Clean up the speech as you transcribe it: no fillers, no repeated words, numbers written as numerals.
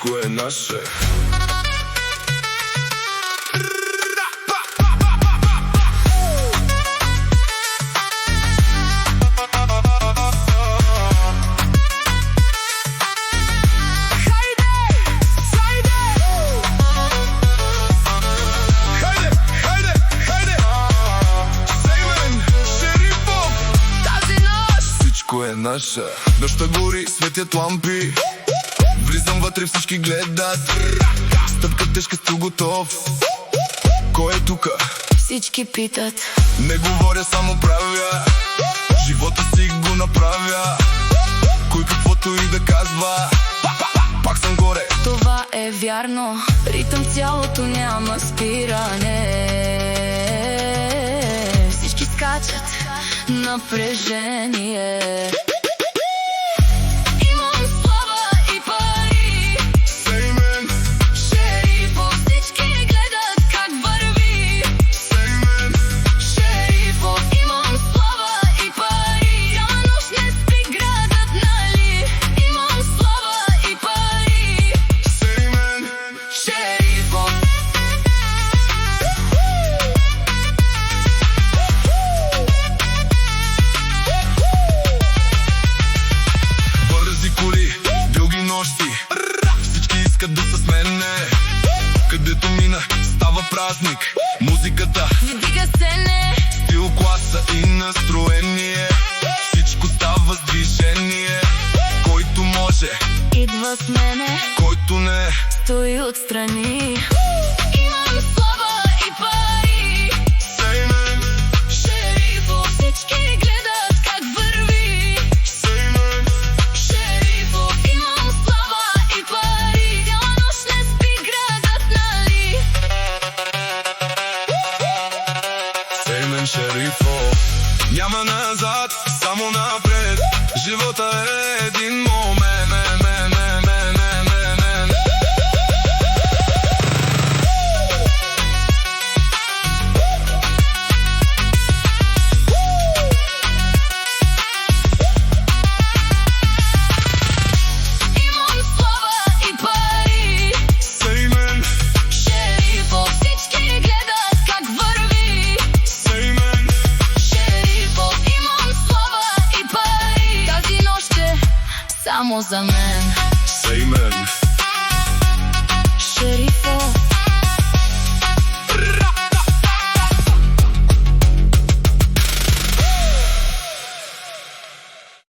всичко е наше. Наша нощта гори, светят лампи. Влизам вътре, всички гледат. Стъпка тежка, стил готов. Кой е тука? Всички питат. Не говоря, само правя. Живота си го направя. Кой каквото и да казва, пак съм горе. Това е вярно. Ритъм цялото, няма спиране. Всички скачат, напрежение. Всички искат да са с мене. Където мина, става празник. Музиката вдига сцене. Стил, класа и настроение. Всичко става с движение. Който може, идва с мене. Който не, стои отстрани. Имам слава и пари. Сеймен, Шерифо, всички гледат как върви. Сеймен, Шерифо, имам слава и пари. Цяла нощ не спи градът, нали? Сеймен Шерифо. Няма назад, само напред. Живота е един момент. Само за мен. Сеймен.